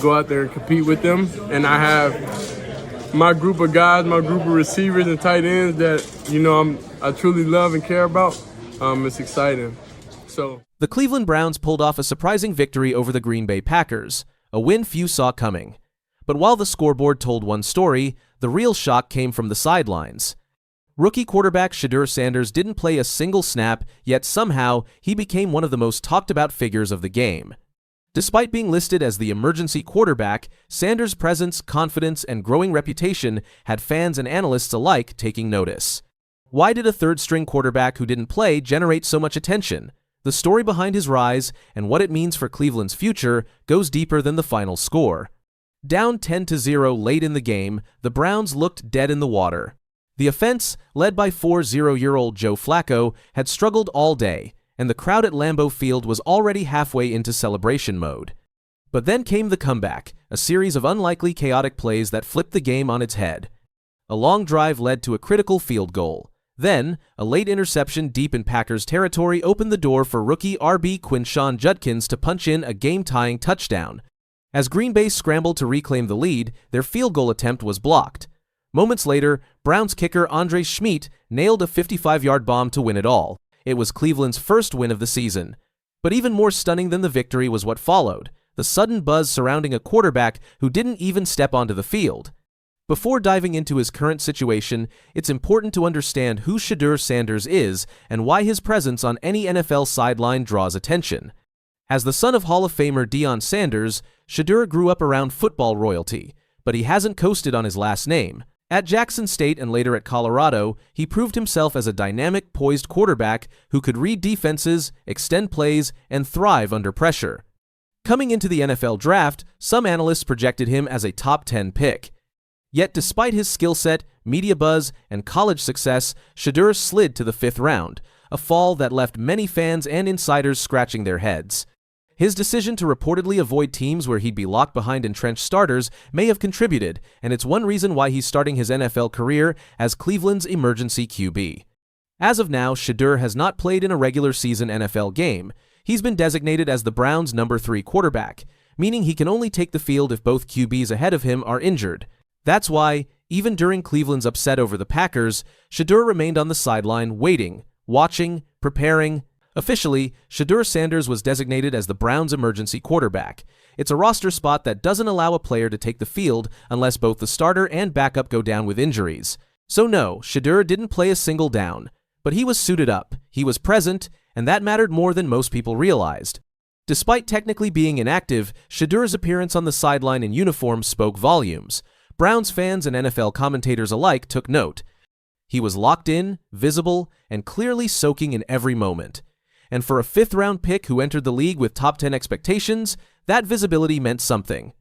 go out there and compete with them. And I have my group of guys, my group of receivers and tight ends that, I truly love and care about. It's exciting. The Cleveland Browns pulled off a surprising victory over the Green Bay Packers, a win few saw coming. But while the scoreboard told one story, the real shock came from the sidelines. Rookie quarterback Shedeur Sanders didn't play a single snap, yet somehow he became one of the most talked about figures of the game. Despite being listed as the emergency quarterback, Sanders' presence, confidence, and growing reputation had fans and analysts alike taking notice. Why did a third-string quarterback who didn't play generate so much attention? The story behind his rise and what it means for Cleveland's future goes deeper than the final score. Down 10-0 late in the game, the Browns looked dead in the water. The offense, led by 40-year-old Joe Flacco, had struggled all day, and the crowd at Lambeau Field was already halfway into celebration mode. But then came the comeback, a series of unlikely chaotic plays that flipped the game on its head. A long drive led to a critical field goal. Then, a late interception deep in Packers territory opened the door for rookie RB Quinshon Judkins to punch in a game-tying touchdown. As Green Bay scrambled to reclaim the lead, their field goal attempt was blocked. Moments later, Browns kicker Andre Schmidt nailed a 55-yard bomb to win it all. It was Cleveland's first win of the season. But even more stunning than the victory was what followed, the sudden buzz surrounding a quarterback who didn't even step onto the field. Before diving into his current situation, it's important to understand who Shedeur Sanders is and why his presence on any NFL sideline draws attention. As the son of Hall of Famer Deion Sanders, Shedeur grew up around football royalty, but he hasn't coasted on his last name. At Jackson State and later at Colorado, he proved himself as a dynamic, poised quarterback who could read defenses, extend plays, and thrive under pressure. Coming into the NFL draft, some analysts projected him as a top 10 pick. Yet despite his skill set, media buzz, and college success, Shedeur slid to the 5th round, a fall that left many fans and insiders scratching their heads. His decision to reportedly avoid teams where he'd be locked behind entrenched starters may have contributed, and it's one reason why he's starting his NFL career as Cleveland's emergency QB. As of now, Shedeur has not played in a regular season NFL game. He's been designated as the Browns' number 3 quarterback, meaning he can only take the field if both QBs ahead of him are injured. That's why, even during Cleveland's upset over the Packers, Shedeur remained on the sideline waiting, watching, preparing. Officially, Shedeur Sanders was designated as the Browns' emergency quarterback. It's a roster spot that doesn't allow a player to take the field unless both the starter and backup go down with injuries. So no, Shedeur didn't play a single down. But he was suited up, he was present, and that mattered more than most people realized. Despite technically being inactive, Shedeur's appearance on the sideline in uniform spoke volumes. Browns fans and NFL commentators alike took note. He was locked in, visible, and clearly soaking in every moment. And for a 5th-round pick who entered the league with top 10 expectations, that visibility meant something.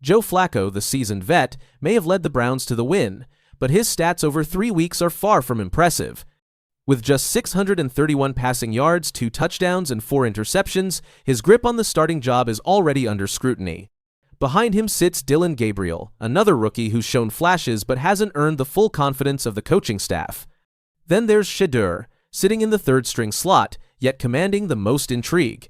Joe Flacco, the seasoned vet, may have led the Browns to the win, but his stats over 3 weeks are far from impressive. With just 631 passing yards, 2 touchdowns, and 4 interceptions, his grip on the starting job is already under scrutiny. Behind him sits Dillon Gabriel, another rookie who's shown flashes but hasn't earned the full confidence of the coaching staff. Then there's Shedeur, sitting in the 3rd-string slot, yet commanding the most intrigue.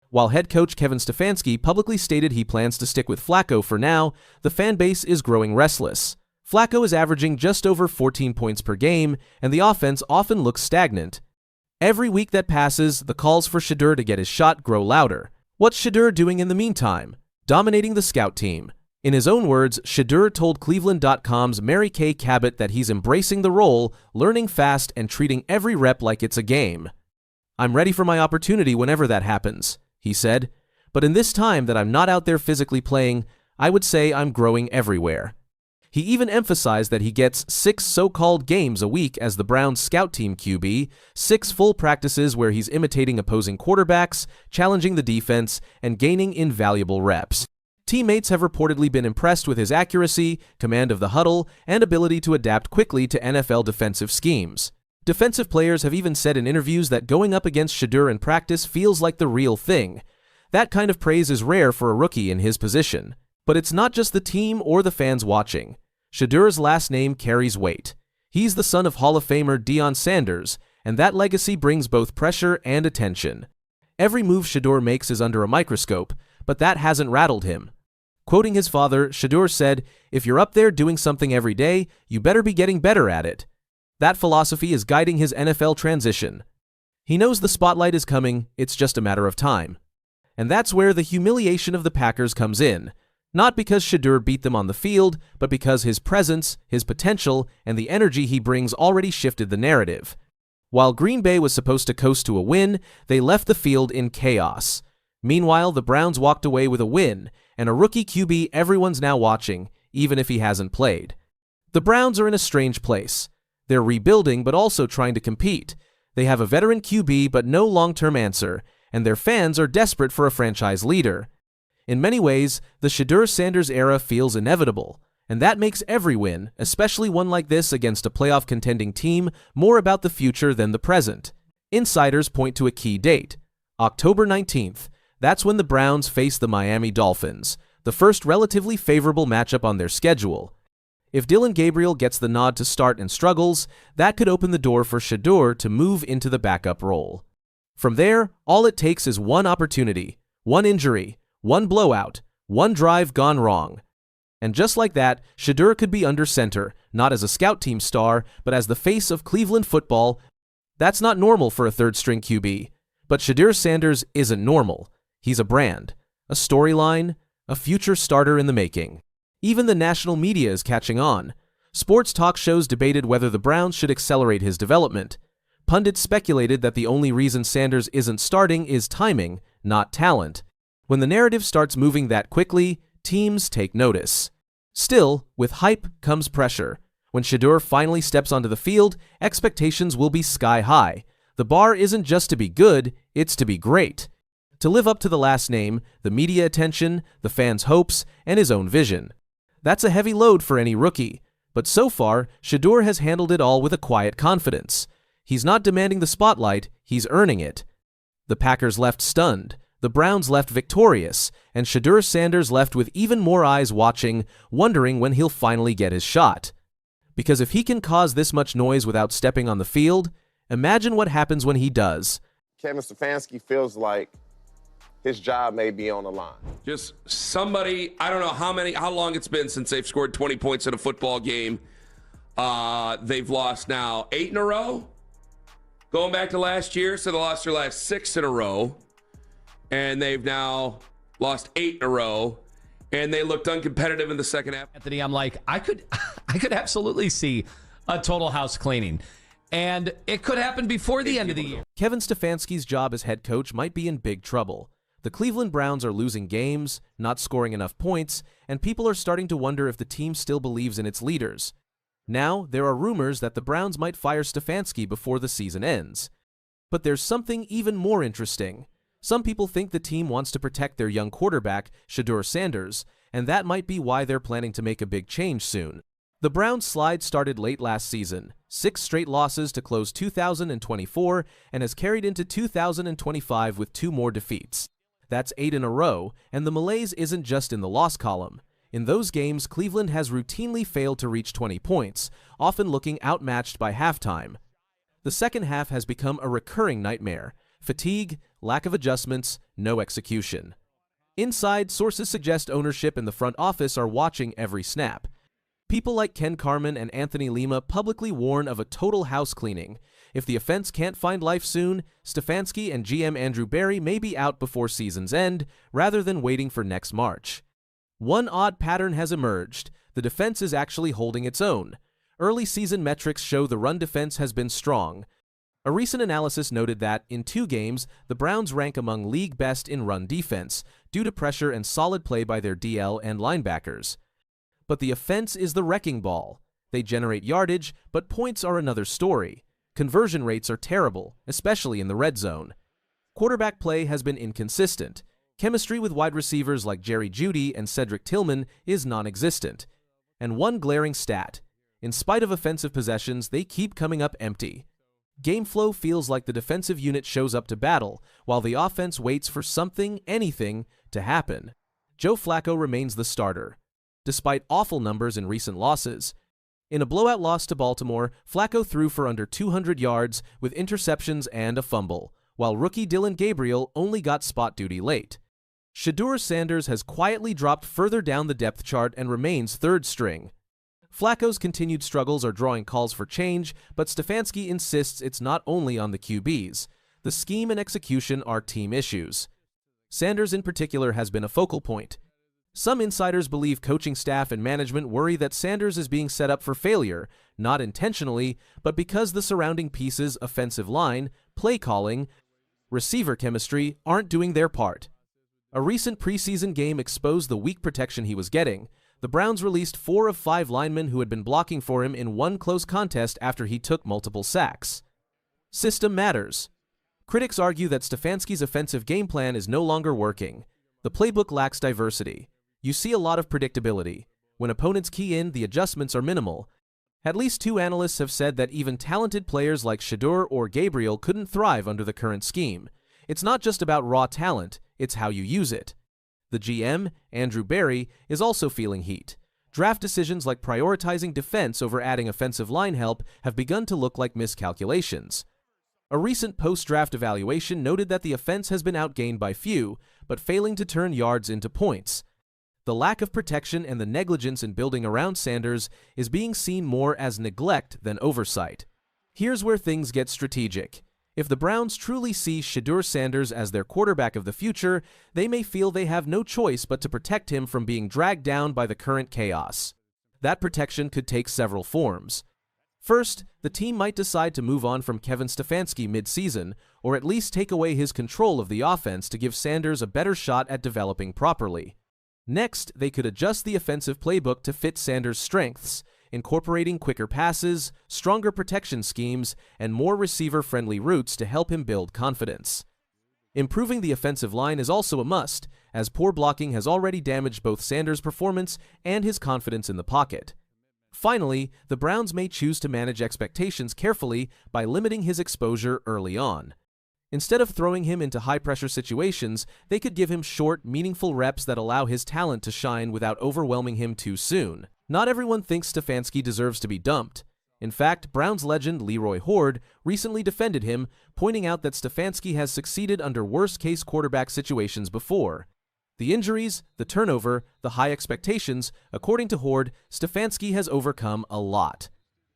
While head coach Kevin Stefanski publicly stated he plans to stick with Flacco for now, the fan base is growing restless. Flacco is averaging just over 14 points per game, and the offense often looks stagnant. Every week that passes, the calls for Shedeur to get his shot grow louder. What's Shedeur doing in the meantime? Dominating the scout team. In his own words, Shedeur told Cleveland.com's Mary Kay Cabot that he's embracing the role, learning fast, and treating every rep like it's a game. "I'm ready for my opportunity whenever that happens," he said. "But in this time that I'm not out there physically playing, I would say I'm growing everywhere." He even emphasized that he gets 6 so-called games a week as the Browns scout team QB, 6 full practices where he's imitating opposing quarterbacks, challenging the defense, and gaining invaluable reps. Teammates have reportedly been impressed with his accuracy, command of the huddle, and ability to adapt quickly to NFL defensive schemes. Defensive players have even said in interviews that going up against Shedeur in practice feels like the real thing. That kind of praise is rare for a rookie in his position. But it's not just the team or the fans watching. Shedeur's last name carries weight. He's the son of Hall of Famer Deion Sanders, and that legacy brings both pressure and attention. Every move Shedeur makes is under a microscope, but that hasn't rattled him. Quoting his father, Shedeur said, "If you're up there doing something every day, you better be getting better at it." That philosophy is guiding his NFL transition. He knows the spotlight is coming, it's just a matter of time. And that's where the humiliation of the Packers comes in. Not because Shedeur beat them on the field, but because his presence, his potential, and the energy he brings already shifted the narrative. While Green Bay was supposed to coast to a win, they left the field in chaos. Meanwhile, the Browns walked away with a win, and a rookie QB everyone's now watching, even if he hasn't played. The Browns are in a strange place. They're rebuilding but also trying to compete. They have a veteran QB but no long-term answer, and their fans are desperate for a franchise leader. In many ways, the Shedeur Sanders era feels inevitable, and that makes every win, especially one like this against a playoff contending team, more about the future than the present. Insiders point to a key date, October 19th. That's when the Browns face the Miami Dolphins, the first relatively favorable matchup on their schedule. If Dillon Gabriel gets the nod to start and struggles, that could open the door for Shedeur to move into the backup role. From there, all it takes is one opportunity, one injury, one blowout, one drive gone wrong. And just like that, Shedeur could be under center, not as a scout team star, but as the face of Cleveland football. That's not normal for a third-string QB. But Shedeur Sanders isn't normal. He's a brand, a storyline, a future starter in the making. Even the national media is catching on. Sports talk shows debated whether the Browns should accelerate his development. Pundits speculated that the only reason Sanders isn't starting is timing, not talent. When the narrative starts moving that quickly, teams take notice. Still, with hype comes pressure. When Shedeur finally steps onto the field, expectations will be sky high. The bar isn't just to be good, it's to be great. To live up to the last name, the media attention, the fans' hopes, and his own vision. That's a heavy load for any rookie, but so far, Shedeur has handled it all with a quiet confidence. He's not demanding the spotlight, he's earning it. The Packers left stunned, the Browns left victorious, and Shedeur Sanders left with even more eyes watching, wondering when he'll finally get his shot. Because if he can cause this much noise without stepping on the field, imagine what happens when he does. Kevin Stefanski feels like his job may be on the line. Just somebody, I don't know how long it's been since they've scored 20 points in a football game. They've lost now 8 in a row. Going back to last year, so they lost their last 6 in a row. And they've now lost 8 in a row. And they looked uncompetitive in the second half. Anthony, I'm like, I could absolutely see a total house cleaning. And it could happen before the end of the year. Kevin Stefanski's job as head coach might be in big trouble. The Cleveland Browns are losing games, not scoring enough points, and people are starting to wonder if the team still believes in its leaders. Now, there are rumors that the Browns might fire Stefanski before the season ends. But there's something even more interesting. Some people think the team wants to protect their young quarterback, Shedeur Sanders, and that might be why they're planning to make a big change soon. The Browns' slide started late last season, 6 straight losses to close 2024, and has carried into 2025 with 2 more defeats. That's 8 in a row, and the malaise isn't just in the loss column. In those games, Cleveland has routinely failed to reach 20 points, often looking outmatched by halftime. The second half has become a recurring nightmare. Fatigue, lack of adjustments, no execution. Inside, sources suggest ownership and the front office are watching every snap. People like Ken Carman and Anthony Lima publicly warn of a total house cleaning. If the offense can't find life soon, Stefanski and GM Andrew Berry may be out before season's end, rather than waiting for next March. One odd pattern has emerged. The defense is actually holding its own. Early season metrics show the run defense has been strong. A recent analysis noted that, in 2 games, the Browns rank among league best in run defense, due to pressure and solid play by their DL and linebackers. But the offense is the wrecking ball. They generate yardage, but points are another story. Conversion rates are terrible, especially in the red zone. Quarterback play has been inconsistent. Chemistry with wide receivers like Jerry Jeudy and Cedric Tillman is non-existent. And one glaring stat: in spite of offensive possessions, they keep coming up empty. Game flow feels like the defensive unit shows up to battle, while the offense waits for something, anything, to happen. Joe Flacco remains the starter, despite awful numbers in recent losses. In a blowout loss to Baltimore, Flacco threw for under 200 yards with interceptions and a fumble, while rookie Dillon Gabriel only got spot duty late. Shedeur Sanders has quietly dropped further down the depth chart and remains third string. Flacco's continued struggles are drawing calls for change, but Stefanski insists it's not only on the QBs. The scheme and execution are team issues. Sanders in particular has been a focal point. Some insiders believe coaching staff and management worry that Sanders is being set up for failure, not intentionally, but because the surrounding pieces, offensive line, play calling, receiver chemistry, aren't doing their part. A recent preseason game exposed the weak protection he was getting. The Browns released 4 of 5 linemen who had been blocking for him in one close contest after he took multiple sacks. System matters. Critics argue that Stefanski's offensive game plan is no longer working. The playbook lacks diversity. You see a lot of predictability. When opponents key in, the adjustments are minimal. At least 2 analysts have said that even talented players like Shedeur or Gabriel couldn't thrive under the current scheme. It's not just about raw talent, it's how you use it. The GM, Andrew Berry, is also feeling heat. Draft decisions like prioritizing defense over adding offensive line help have begun to look like miscalculations. A recent post-draft evaluation noted that the offense has been outgained by few, but failing to turn yards into points. The lack of protection and the negligence in building around Sanders is being seen more as neglect than oversight. Here's where things get strategic. If the Browns truly see Shedeur Sanders as their quarterback of the future, they may feel they have no choice but to protect him from being dragged down by the current chaos. That protection could take several forms. First, the team might decide to move on from Kevin Stefanski mid-season, or at least take away his control of the offense to give Sanders a better shot at developing properly. Next, they could adjust the offensive playbook to fit Sanders' strengths, incorporating quicker passes, stronger protection schemes, and more receiver-friendly routes to help him build confidence. Improving the offensive line is also a must, as poor blocking has already damaged both Sanders' performance and his confidence in the pocket. Finally, the Browns may choose to manage expectations carefully by limiting his exposure early on. Instead of throwing him into high-pressure situations, they could give him short, meaningful reps that allow his talent to shine without overwhelming him too soon. Not everyone thinks Stefanski deserves to be dumped. In fact, Browns legend Leroy Hoard recently defended him, pointing out that Stefanski has succeeded under worst-case quarterback situations before. The injuries, the turnover, the high expectations, according to Hoard, Stefanski has overcome a lot.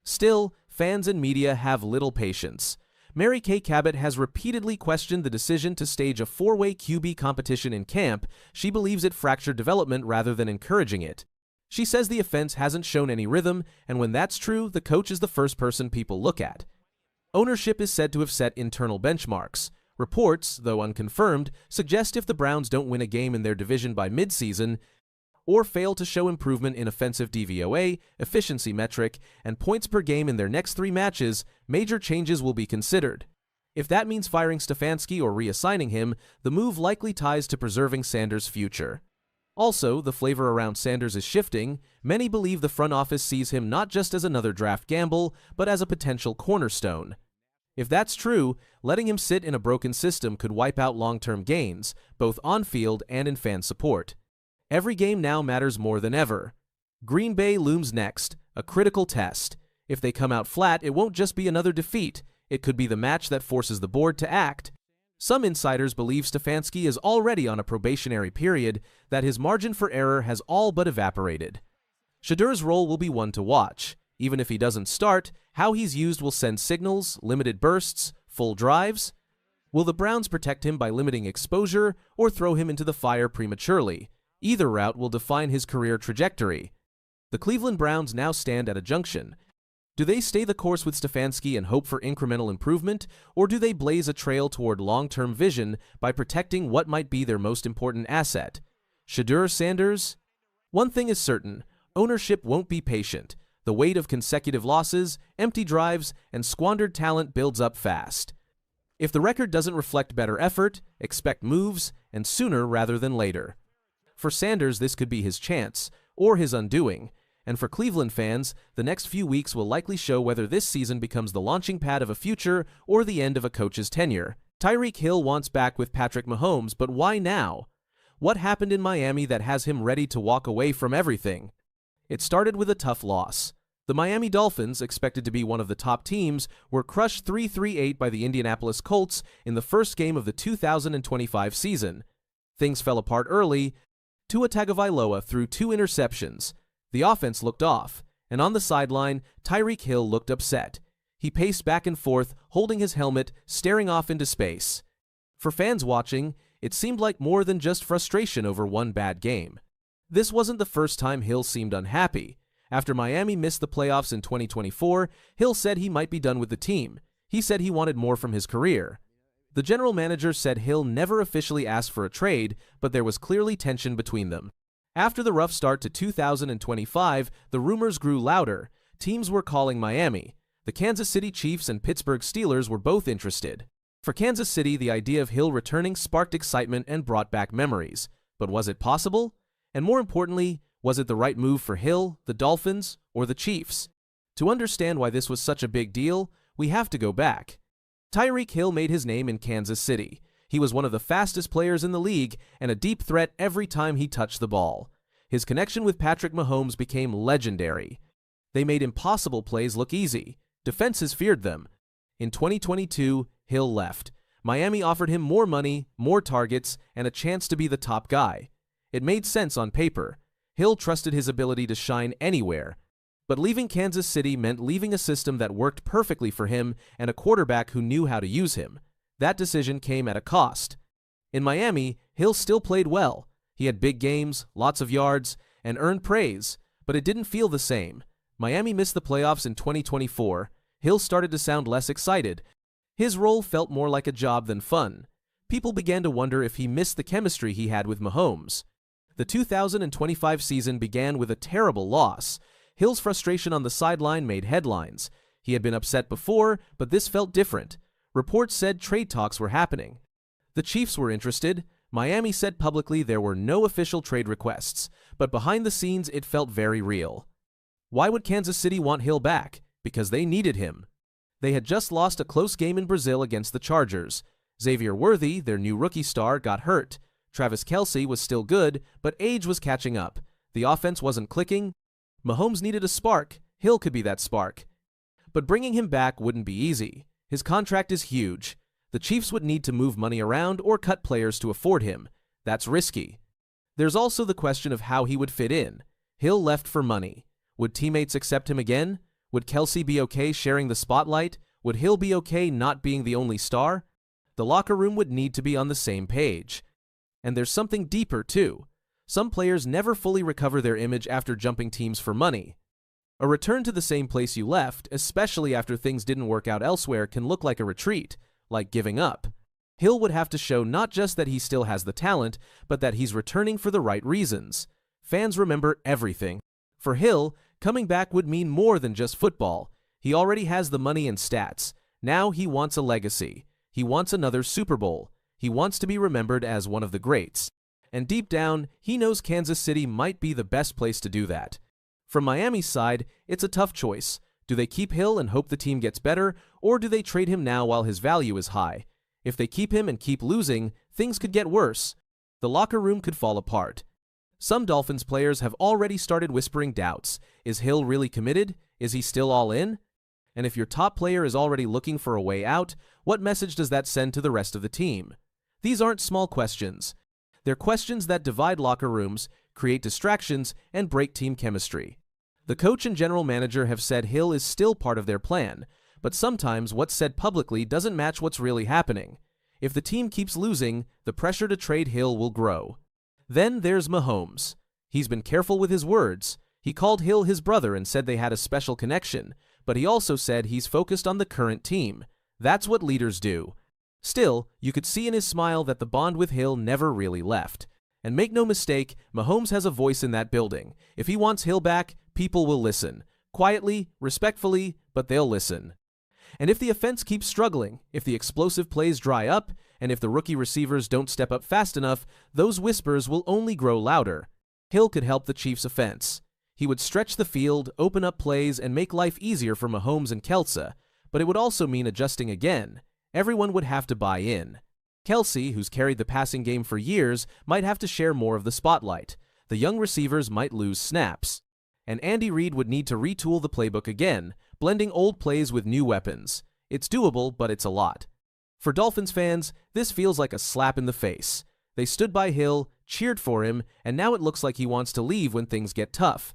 Still, fans and media have little patience. Mary Kay Cabot has repeatedly questioned the decision to stage a 4-way QB competition in camp. She believes it fractured development rather than encouraging it. She says the offense hasn't shown any rhythm, and when that's true, the coach is the first person people look at. Ownership is said to have set internal benchmarks. Reports, though unconfirmed, suggest if the Browns don't win a game in their division by midseason, or fail to show improvement in offensive DVOA, efficiency metric, and points per game in their next 3 matches, major changes will be considered. If that means firing Stefanski or reassigning him, the move likely ties to preserving Sanders' future. Also, the flavor around Sanders is shifting. Many believe the front office sees him not just as another draft gamble, but as a potential cornerstone. If that's true, letting him sit in a broken system could wipe out long-term gains, both on-field and in fan support. Every game now matters more than ever. Green Bay looms next, a critical test. If they come out flat, it won't just be another defeat. It could be the match that forces the board to act. Some insiders believe Stefanski is already on a probationary period, that his margin for error has all but evaporated. Shedeur's role will be one to watch. Even if he doesn't start, how he's used will send signals, limited bursts, full drives. Will the Browns protect him by limiting exposure or throw him into the fire prematurely? Either route will define his career trajectory. The Cleveland Browns now stand at a junction. Do they stay the course with Stefanski and hope for incremental improvement, or do they blaze a trail toward long-term vision by protecting what might be their most important asset? Shedeur Sanders? One thing is certain, ownership won't be patient. The weight of consecutive losses, empty drives, and squandered talent builds up fast. If the record doesn't reflect better effort, expect moves, and sooner rather than later. For Sanders, this could be his chance, or his undoing. And for Cleveland fans, the next few weeks will likely show whether this season becomes the launching pad of a future or the end of a coach's tenure. Tyreek Hill wants back with Patrick Mahomes, but why now? What happened in Miami that has him ready to walk away from everything? It started with a tough loss. The Miami Dolphins, expected to be one of the top teams, were crushed 3-3-8 by the Indianapolis Colts in the first game of the 2025 season. Things fell apart early. Tua Tagovailoa threw 2 interceptions. The offense looked off, and on the sideline, Tyreek Hill looked upset. He paced back and forth, holding his helmet, staring off into space. For fans watching, it seemed like more than just frustration over one bad game. This wasn't the first time Hill seemed unhappy. After Miami missed the playoffs in 2024, Hill said he might be done with the team. He said he wanted more from his career. The general manager said Hill never officially asked for a trade, but there was clearly tension between them. After the rough start to 2025, the rumors grew louder. Teams were calling Miami. The Kansas City Chiefs and Pittsburgh Steelers were both interested. For Kansas City, the idea of Hill returning sparked excitement and brought back memories. But was it possible? And more importantly, was it the right move for Hill, the Dolphins, or the Chiefs? To understand why this was such a big deal, we have to go back. Tyreek Hill made his name in Kansas City. He was one of the fastest players in the league and a deep threat every time he touched the ball. His connection with Patrick Mahomes became legendary. They made impossible plays look easy. Defenses feared them. In 2022, Hill left. Miami offered him more money, more targets, and a chance to be the top guy. It made sense on paper. Hill trusted his ability to shine anywhere. But leaving Kansas City meant leaving a system that worked perfectly for him and a quarterback who knew how to use him. That decision came at a cost. In Miami, Hill still played well. He had big games, lots of yards, and earned praise, but it didn't feel the same. Miami missed the playoffs in 2024. Hill started to sound less excited. His role felt more like a job than fun. People began to wonder if he missed the chemistry he had with Mahomes. The 2025 season began with a terrible loss. Hill's frustration on the sideline made headlines. He had been upset before, but this felt different. Reports said trade talks were happening. The Chiefs were interested. Miami said publicly there were no official trade requests, but behind the scenes it felt very real. Why would Kansas City want Hill back? Because they needed him. They had just lost a close game in Brazil against the Chargers. Xavier Worthy, their new rookie star, got hurt. Travis Kelce was still good, but age was catching up. The offense wasn't clicking. Mahomes needed a spark. Hill could be that spark. But bringing him back wouldn't be easy. His contract is huge. The Chiefs would need to move money around or cut players to afford him. That's risky. There's also the question of how he would fit in. Hill left for money. Would teammates accept him again? Would Kelce be okay sharing the spotlight? Would Hill be okay not being the only star? The locker room would need to be on the same page. And there's something deeper, too. Some players never fully recover their image after jumping teams for money. A return to the same place you left, especially after things didn't work out elsewhere, can look like a retreat, like giving up. Hill would have to show not just that he still has the talent, but that he's returning for the right reasons. Fans remember everything. For Hill, coming back would mean more than just football. He already has the money and stats. Now he wants a legacy. He wants another Super Bowl. He wants to be remembered as one of the greats. And deep down, he knows Kansas City might be the best place to do that. From Miami's side, it's a tough choice. Do they keep Hill and hope the team gets better, or do they trade him now while his value is high? If they keep him and keep losing, things could get worse. The locker room could fall apart. Some Dolphins players have already started whispering doubts. Is Hill really committed? Is he still all in? And if your top player is already looking for a way out, what message does that send to the rest of the team? These aren't small questions. They're questions that divide locker rooms, create distractions, and break team chemistry. The coach and general manager have said Hill is still part of their plan, but sometimes what's said publicly doesn't match what's really happening. If the team keeps losing, the pressure to trade Hill will grow. Then there's Mahomes. He's been careful with his words. He called Hill his brother and said they had a special connection, but he also said he's focused on the current team. That's what leaders do. Still, you could see in his smile that the bond with Hill never really left. And make no mistake, Mahomes has a voice in that building. If he wants Hill back, people will listen. Quietly, respectfully, but they'll listen. And if the offense keeps struggling, if the explosive plays dry up, and if the rookie receivers don't step up fast enough, those whispers will only grow louder. Hill could help the Chiefs' offense. He would stretch the field, open up plays, and make life easier for Mahomes and Kelce, but it would also mean adjusting again. Everyone would have to buy in. Kelce, who's carried the passing game for years, might have to share more of the spotlight. The young receivers might lose snaps. And Andy Reid would need to retool the playbook again, blending old plays with new weapons. It's doable, but it's a lot. For Dolphins fans, this feels like a slap in the face. They stood by Hill, cheered for him, and now it looks like he wants to leave when things get tough.